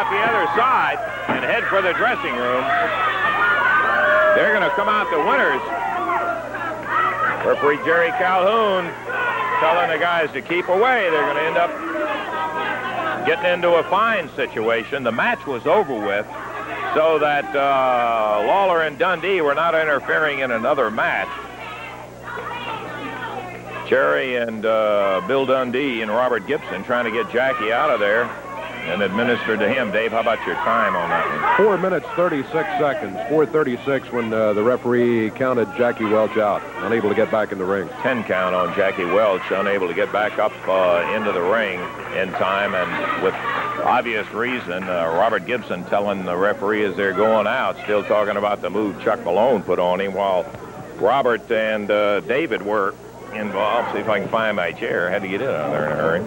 out the other side and head for the dressing room. They're going to come out the winners. Referee Jerry Calhoun telling the guys to keep away. They're going to end up getting into a fine situation. The match was over with, so that Lawler and Dundee were not interfering in another match. Jerry and Bill Dundee and Robert Gibson trying to get Jackie out of there and administer to him. Dave, how about your time on that one? 4 minutes, 36 seconds. 4:36 when the referee counted Jackie Welch out, unable to get back in the ring. 10 count on Jackie Welch, unable to get back up into the ring in time, and with obvious reason, Robert Gibson telling the referee as they're going out, still talking about the move Chuck Malone put on him, while Robert and David were involved. See if I can find my chair. I had to get it out of there in a hurry.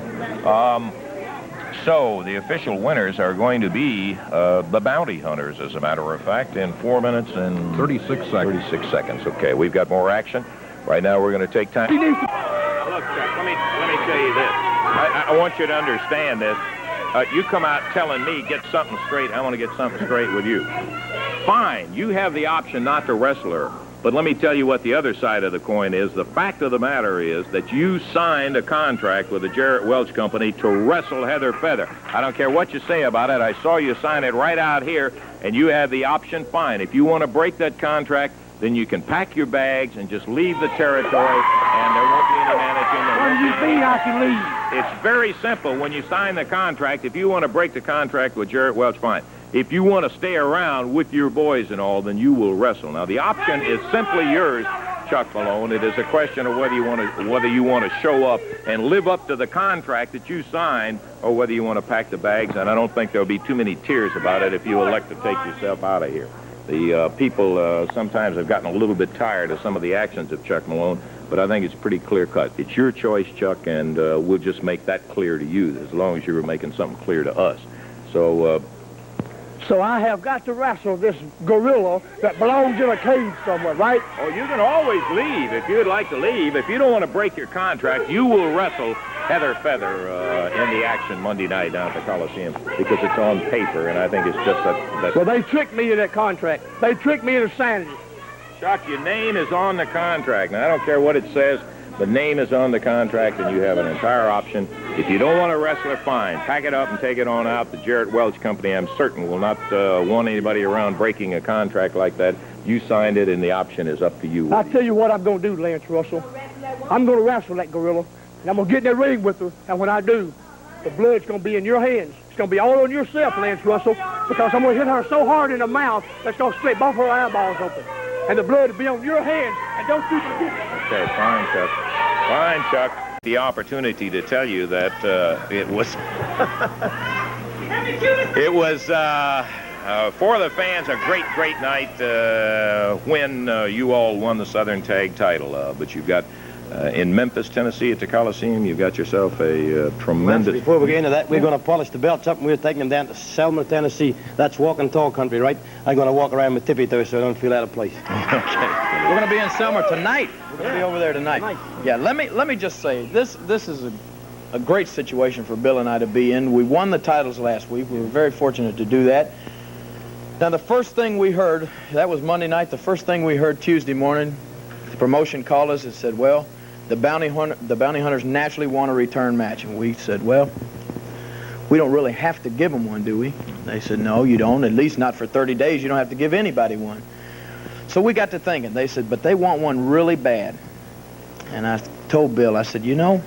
So the official winners are going to be the Bounty Hunters, as a matter of fact, in 4 minutes and 36 seconds. 36 seconds. Okay, we've got more action. Right now we're going to take time. Look, Chuck, let me tell you this. I want you to understand this. You come out telling me, get something straight. I want to get something straight with you. Fine, you have the option not to wrestle her. But let me tell you what the other side of the coin is. The fact of the matter is that you signed a contract with the Jarrett Welch Company to wrestle Heather Feather. I don't care what you say about it. I saw you sign it right out here, and you have the option. Fine. If you want to break that contract, then you can pack your bags and just leave the territory, and there won't be any managing. What do you mean I can leave? It's very simple. When you sign the contract, if you want to break the contract with Jarrett Welch, fine. If you want to stay around with your boys and all, then you will wrestle. Now, the option is simply yours, Chuck Malone. It is a question of whether you want to show up and live up to the contract that you signed, or whether you want to pack the bags. And I don't think there'll be too many tears about it if you elect to take yourself out of here. The people sometimes have gotten a little bit tired of some of the actions of Chuck Malone, but I think it's pretty clear-cut. It's your choice, Chuck, and we'll just make that clear to you, as long as you're making something clear to us. So I have got to wrestle this gorilla that belongs in a cage somewhere, right? Oh, you can always leave if you'd like to leave. If you don't want to break your contract, you will wrestle Heather Feather in the action Monday night down at the Coliseum, because it's on paper, and I think it's just that... Well, they tricked me into that contract. They tricked me into sanity. Chuck, your name is on the contract. Now, I don't care what it says. The name is on the contract, and you have an entire option. If you don't want to wrestle it, fine. Pack it up and take it on out. The Jarrett Welch Company, I'm certain, will not want anybody around breaking a contract like that. You signed it, and the option is up to you. I'll tell you what I'm going to do, Lance Russell. I'm going to wrestle that gorilla, and I'm going to get in that ring with her, and when I do, the blood's going to be in your hands. It's going to be all on yourself, Lance Russell, because I'm going to hit her so hard in the mouth that's going to split both her eyeballs open. And the blood will be on your hands, and don't you forget it. Okay, fine, Chuck. Fine, Chuck. The opportunity to tell you that it was for the fans a great night when you all won the Southern Tag title. But you've got in Memphis, Tennessee, at the Coliseum, you've got yourself a tremendous... Before we get into that, we're going to polish the belts up, and we're taking them down to Selma, Tennessee. That's walking tall country, right? I'm going to walk around with Tippy there so I don't feel out of place. Okay. We're going to be in Selma tonight. We're going to be over there tonight. Yeah, let me just say, this is a great situation for Bill and I to be in. We won the titles last week. We were very fortunate to do that. Now, the first thing we heard, that was Monday night, the first thing we heard Tuesday morning, the promotion called us and said, well, the bounty hunters naturally want a return match. And we said, well, we don't really have to give them one, do we? They said, no, you don't. At least not for 30 days. You don't have to give anybody one. So we got to thinking. They said, but they want one really bad. And I told Bill, I said, you know,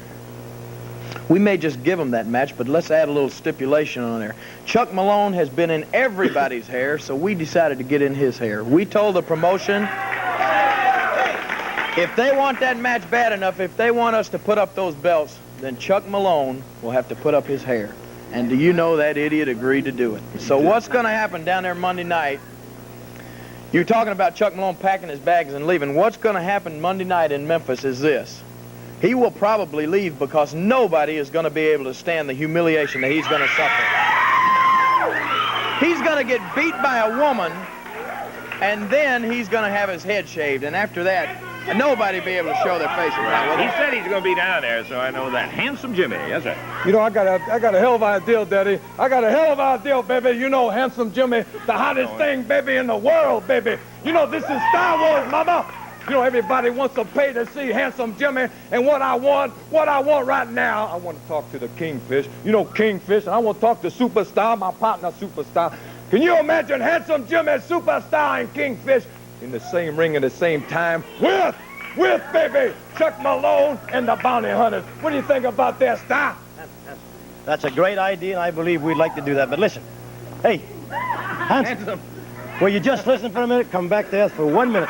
we may just give them that match, but let's add a little stipulation on there. Chuck Malone has been in everybody's hair, so we decided to get in his hair. We told the promotion, if they want that match bad enough, if they want us to put up those belts, then Chuck Malone will have to put up his hair. And do you know that idiot agreed to do it? So what's going to happen down there Monday night? You're talking about Chuck Malone packing his bags and leaving. What's going to happen Monday night in Memphis is this. He will probably leave because nobody is going to be able to stand the humiliation that he's going to suffer. He's going to get beat by a woman, and then he's going to have his head shaved. And after that, nobody be able to show their face in that. He said he's going to be down there, so I know that. Handsome Jimmy, yes, sir. You know, I got a hell of an idea, Daddy. I got a hell of an idea, baby. You know, Handsome Jimmy, the hottest thing, baby, in the world, baby. You know, this is Star Wars, mama. You know, everybody wants to pay to see Handsome Jimmy, and what I want right now, I want to talk to the Kingfish. You know, Kingfish, and I want to talk to Superstar, my partner, Superstar. Can you imagine Handsome Jimmy, Superstar, and Kingfish in the same ring at the same time with baby, Chuck Malone and the Bounty Hunters? What do you think about that, Star? That's a great idea, and I believe we'd like to do that. But listen, hey, Handsome, will you just listen for a minute? Come back to us for 1 minute.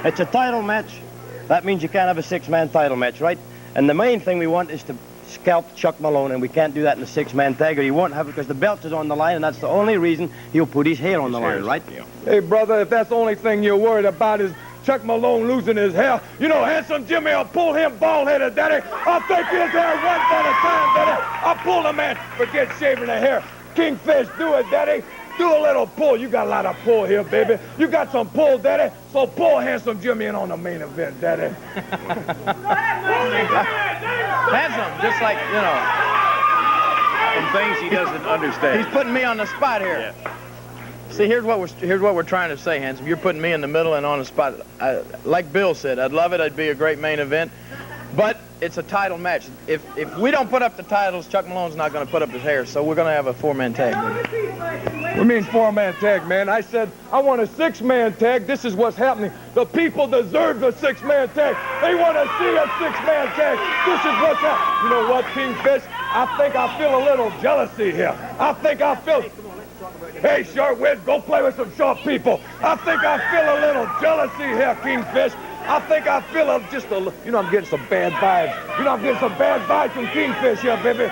It's a title match. That means you can't have a six-man title match, right? And the main thing we want is to scalp Chuck Malone, and we can't do that in a six-man tag, or he won't have it because the belt is on the line, and that's the only reason he'll put his hair on the line, right? Yeah. Hey, brother, if that's the only thing you're worried about is Chuck Malone losing his hair, you know, Handsome Jimmy will pull him bald-headed, Daddy. I'll take his hair one at a time, Daddy. I'll pull the man, forget shaving the hair. Kingfish, do it, Daddy. Do a little pull. You got a lot of pull here, baby. You got some pull, Daddy. So pull Handsome Jimmy in on the main event, Daddy. Handsome, just like, you know. Some things he doesn't understand. He's putting me on the spot here. Yeah. See, here's what we're trying to say, Handsome. You're putting me in the middle and on the spot. Like Bill said, I'd love it. It'd be a great main event. But it's a title match. If we don't put up the titles, Chuck Malone's not going to put up his hair, so we're going to have a four-man tag. What mean four-man tag, man? I said I want a six-man tag. This is what's happening. The people deserve a six-man tag. They want to see a six-man tag. This is what's happening. You know what, Kingfish? I think I feel a little jealousy here. Hey, Shortwit, go play with some short people. I think I feel a little jealousy here, Kingfish. I think I feel just a, you know, I'm getting some bad vibes. You know, I'm getting some bad vibes from Kingfish here, baby.